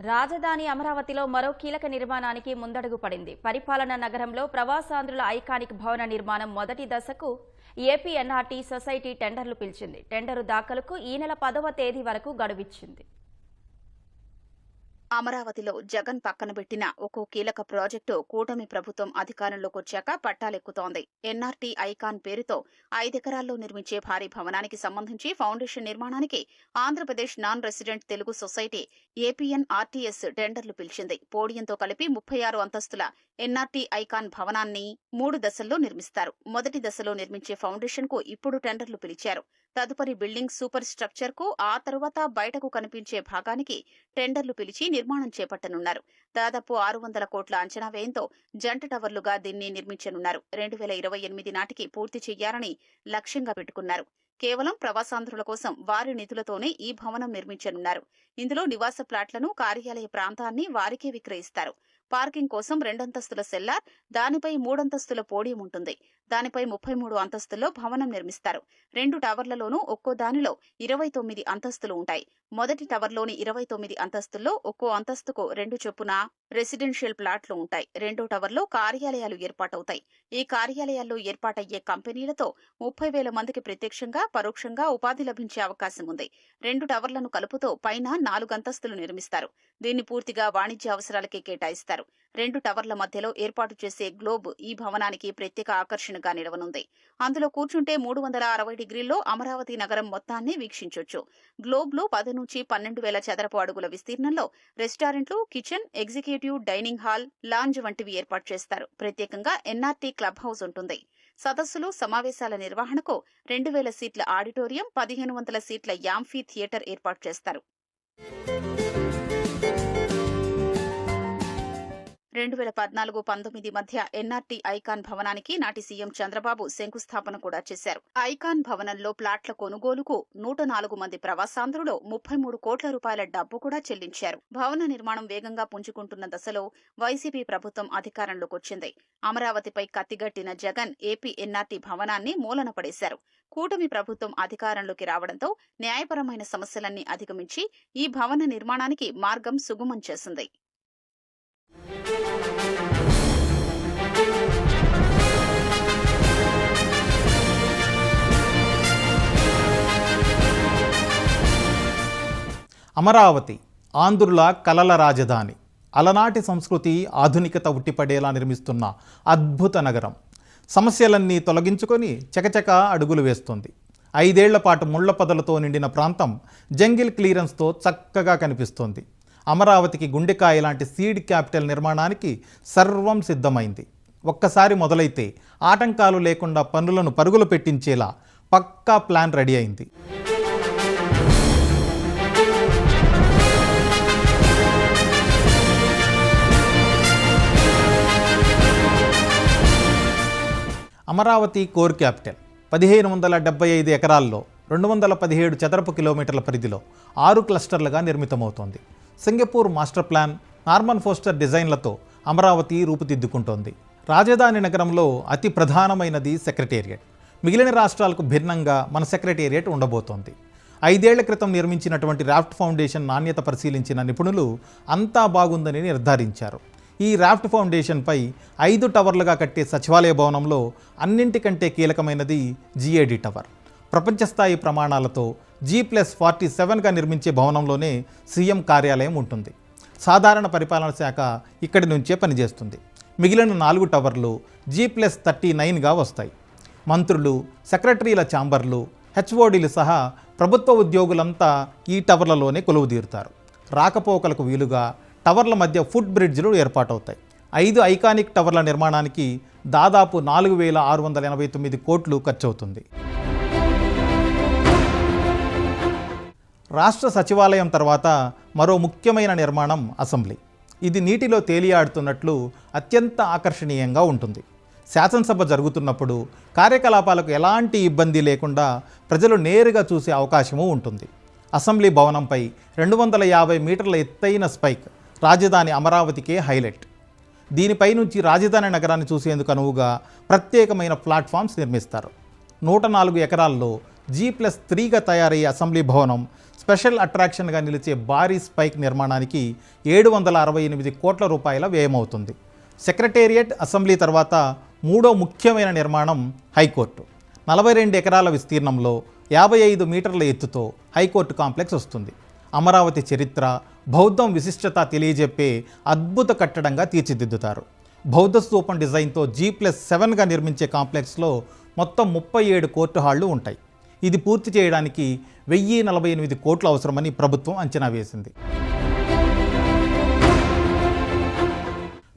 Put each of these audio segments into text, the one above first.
రాజధాని అమరావతిలో మరో కీలక నిర్మాణానికి ముందడుగు పడింది. పరిపాలనా నగరంలో ప్రవాసాంధ్రుల ఐకానిక్ భవన నిర్మాణం మొదటి దశకు ఏపీ ఎన్ఆర్టీ సొసైటీ టెండర్లు పిలిచింది. టెండరు దాఖలుకు ఈ నెల 10వ తేదీ వరకు గడువిచ్చింది. అమరావతిలో జగన్ పక్కన పెట్టిన ఒక్కో కీలక ప్రాజెక్టు కూటమి ప్రభుత్వం అధికారంలోకి వచ్చాక పట్టాలెక్కుతోంది. ఎన్ఆర్టీ ఐకాన్ పేరుతో 5 ఎకరాల్లో నిర్మించే భారీ భవనానికి సంబంధించి ఫౌండేషన్ నిర్మాణానికి Andhra Pradesh non resident Telugu society APNRTS టెండర్లు పిలిచింది. పోడియంతో కలిపి 36 అంతస్తుల ఎన్ఆర్టీ ఐకాన్ భవనాన్ని 3 దశల్లో నిర్మిస్తారు. మొదటి దశలో నిర్మించే ఫౌండేషన్ కు ఇప్పుడు టెండర్లు పిలిచారు. తదుపరి బిల్డింగ్ సూపర్ స్ట్రక్చర్ కు, ఆ తరువాత బయటకు కనిపించే భాగానికి టెండర్లు పిలిచి నిర్మాణం చేపట్టనున్నారు. దాదాపు 600 కోట్ల అంచనా వ్యయంతో జంట టవర్లుగా దీన్ని నిర్మించనున్నారు. 2028 నాటికి పూర్తి చేయాలని లక్ష్యంగా పెట్టుకున్నారు. కేవలం ప్రవాసాంధ్రుల కోసం వారి నిధులతోనే ఈ భవనం నిర్మించనున్నారు. ఇందులో నివాస ప్లాట్లను, కార్యాలయ ప్రాంతాన్ని వారికే విక్రయిస్తారు. పార్కింగ్ కోసం 2 అంతస్తుల సెల్లార్, దానిపై 3 అంతస్తుల పోడియం ఉంటుంది. దానిపై 33 అంతస్తుల్లో భవనం నిర్మిస్తారు. 2 టవర్లలోనూ ఒక్కో దానిలో 29 అంతస్తులు ఉంటాయి. మొదటి టవర్లోని 29 అంతస్తుల్లో ఒక్కో అంతస్తుకు 2 చొప్పున రెసిడెన్షియల్ ప్లాట్లు ఉంటాయి. రెండో టవర్లో కార్యాలయాలు ఏర్పాటవుతాయి. ఈ కార్యాలయాల్లో ఏర్పాటయ్యే కంపెనీలతో 30,000 మందికి ప్రత్యక్షంగా, పరోక్షంగా ఉపాధి లభించే అవకాశం ఉంది. 2 టవర్లను కలుపుతూ పైన 4 అంతస్తులు నిర్మిస్తారు. దీన్ని పూర్తిగా వాణిజ్య అవసరాలకే కేటాయిస్తారు. 2 టవర్ల మధ్యలో ఏర్పాటు చేసే గ్లోబ్ ఈ భవనానికి ప్రత్యేక ఆకర్షణగా నిలవనుంది. అందులో కూర్చుంటే 360 డిగ్రీల్లో అమరావతి నగరం మొత్తాన్ని వీక్షించొచ్చు. గ్లోబ్ లో 10 నుంచి 12,000 చదరపు అడుగుల విస్తీర్ణంలో రెస్టారెంట్లు, kitchen, executive dining hall, lounge వంటివి ఏర్పాటు చేస్తారు. ప్రత్యేకంగా ఎన్ఆర్టీ క్లబ్ హౌస్ ఉంటుంది. సదస్సులు, సమావేశాల నిర్వహణకు 2,000 సీట్ల ఆడిటోరియం, 1,500 సీట్ల యాంఫీ థియేటర్ ఏర్పాటు చేస్తారు. 2014-19 మధ్య ఎన్ఆర్టీ ఐకాన్ భవనానికి నాటి సీఎం చంద్రబాబు శంకుస్థాపన కూడా చేశారు. ఐకాన్ భవనంలో ప్లాట్ల కొనుగోలుకు 104 మంది ప్రవాసాంధ్రులు 33 కోట్ల రూపాయల డబ్బు కూడా చెల్లించారు. భవన నిర్మాణం వేగంగా పుంజుకుంటున్న దశలో వైసీపీ ప్రభుత్వం అధికారంలోకి వచ్చింది. అమరావతిపై కత్తిగట్టిన జగన్ ఏపీ ఎన్ఆర్టీ భవనాన్ని మూలన పడేశారు. కూటమి ప్రభుత్వం అధికారంలోకి రావడంతో న్యాయపరమైన సమస్యలన్నీ అధిగమించి ఈ భవన నిర్మాణానికి మార్గం సుగమం చేసింది. అమరావతి ఆంధ్రుల కలల రాజధాని. అలనాటి సంస్కృతి, ఆధునికత ఉట్టిపడేలా నిర్మిస్తున్న అద్భుత నగరం. సమస్యలన్నీ తొలగించుకొని చకచక అడుగులు వేస్తుంది. 5 ఏళ్ల పాటు ముళ్ల పొదలతో నిండిన ప్రాంతం జంగిల్ క్లియరెన్స్తో చక్కగా కనిపిస్తోంది. అమరావతికి గుండెకాయ లాంటి సీడ్ క్యాపిటల్ నిర్మాణానికి సర్వం సిద్ధమైంది. ఒక్కసారి మొదలైతే ఆటంకాలు లేకుండా పనులను పరుగులు పెట్టించేలా పక్కా ప్లాన్ రెడీ అయింది. అమరావతి కోర్ క్యాపిటల్ 1,575 ఎకరాల్లో 217 చదరపు కిలోమీటర్ల పరిధిలో 6 క్లస్టర్లుగా నిర్మితమవుతోంది. Singapore master plan, Norman Foster డిజైన్లతో అమరావతి రూపుదిద్దుకుంటోంది. రాజధాని నగరంలో అతి ప్రధానమైనది సెక్రటేరియట్. మిగిలిన రాష్ట్రాలకు భిన్నంగా మన సెక్రటేరియట్ ఉండబోతోంది. 5 ఏళ్ల క్రితం నిర్మించినటువంటి రాఫ్ట్ ఫౌండేషన్ నాణ్యత పరిశీలించిన నిపుణులు అంతా బాగుందని నిర్ధారించారు. ఈ రాఫ్ట్ ఫౌండేషన్పై 5 టవర్లుగా కట్టే సచివాలయ భవనంలో అన్నింటికంటే కీలకమైనది జీఏడీ టవర్. ప్రపంచస్థాయి ప్రమాణాలతో G+47గా నిర్మించే భవనంలోనే సీఎం కార్యాలయం ఉంటుంది. సాధారణ పరిపాలన శాఖ ఇక్కడి నుంచే పనిచేస్తుంది. మిగిలిన 4 టవర్లు G+39గా వస్తాయి. మంత్రులు, సెక్రటరీల ఛాంబర్లు, హెచ్ఓడీలు సహా ప్రభుత్వ ఉద్యోగులంతా ఈ టవర్లలోనే కొలువుదీరుతారు. రాకపోకలకు వీలుగా టవర్ల మధ్య ఫుట్ బ్రిడ్జ్లు ఏర్పాటవుతాయి. 5 ఐకానిక్ టవర్ల నిర్మాణానికి దాదాపు 4,689 కోట్లు ఖర్చవుతుంది. రాష్ట్ర సచివాలయం తర్వాత మరో ముఖ్యమైన నిర్మాణం అసెంబ్లీ. ఇది నీటిలో తేలియాడుతున్నట్లు అత్యంత ఆకర్షణీయంగా ఉంటుంది. శాసనసభ జరుగుతున్నప్పుడు కార్యకలాపాలకు ఎలాంటి ఇబ్బంది లేకుండా ప్రజలు నేరుగా చూసే అవకాశము ఉంటుంది. అసెంబ్లీ భవనంపై 250 మీటర్ల ఎత్తైన స్పైక్ రాజధాని అమరావతికే హైలైట్. దీనిపై నుంచి రాజధాని నగరాన్ని చూసేందుకు అనువుగా ప్రత్యేకమైన ప్లాట్ఫామ్స్ నిర్మిస్తారు. 104 ఎకరాల్లో G+3గా తయారయ్యే అసెంబ్లీ భవనం స్పెషల్ అట్రాక్షన్గా నిలిచే భారీ స్పైక్ నిర్మాణానికి 768 కోట్ల రూపాయల వ్యయమవుతుంది. సెక్రటేరియట్, అసెంబ్లీ తర్వాత మూడో ముఖ్యమైన నిర్మాణం హైకోర్టు. 42 ఎకరాల విస్తీర్ణంలో 55 మీటర్ల ఎత్తుతో హైకోర్టు కాంప్లెక్స్ వస్తుంది. అమరావతి చరిత్ర, బౌద్ధం విశిష్టత తెలియజెప్పే అద్భుత కట్టడంగా తీర్చిదిద్దుతారు. బౌద్ధ స్తూపం డిజైన్తో G+7గా నిర్మించే కాంప్లెక్స్లో మొత్తం 37 కోర్టు హాళ్లు ఉంటాయి. ఇది పూర్తి చేయడానికి 1048 కోట్లు అవసరమని ప్రభుత్వం అంచనా వేసింది.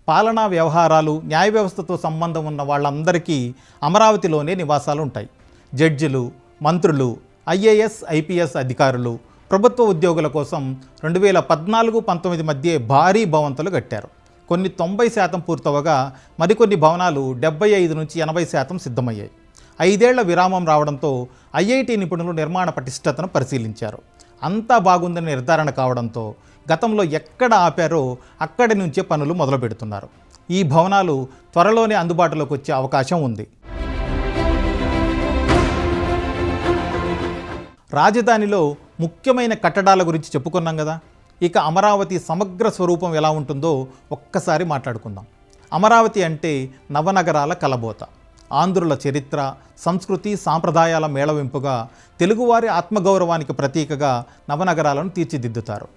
పాలనా వ్యవహారాలు, న్యాయ వ్యవస్థతో సంబంధం ఉన్న వాళ్ళందరికీ అమరావతిలోనే నివాసాలు ఉంటాయి. జడ్జిలు, మంత్రులు, IAS, IPS అధికారులు, ప్రభుత్వ ఉద్యోగుల కోసం 2014-19 మధ్య భారీ భవంతులు కట్టారు. కొన్ని 90% పూర్తవగా మరికొన్ని భవనాలు 75-80% సిద్ధమయ్యాయి. 5 ఏళ్ల విరామం రావడంతో IIT నిపుణులు నిర్మాణ పటిష్టతను పరిశీలించారు. అంతా బాగుందని నిర్ధారణ కావడంతో గతంలో ఎక్కడ ఆపారో అక్కడి నుంచే పనులు మొదలు పెడుతున్నారు. ఈ భవనాలు త్వరలోనే అందుబాటులోకి వచ్చే అవకాశం ఉంది. రాజధానిలో ముఖ్యమైన కట్టడాల గురించి చెప్పుకున్నాం కదా, ఇక అమరావతి సమగ్ర స్వరూపం ఎలా ఉంటుందో ఒక్కసారి మాట్లాడుకుందాం. అమరావతి అంటే నవనగరాల కలబోత. ఆంధ్రుల చరిత్ర, సంస్కృతి, సాంప్రదాయాల మేళవింపుగా, తెలుగువారి ఆత్మగౌరవానికి ప్రతీకగా నవనగరాలను తీర్చిదిద్దుతారు.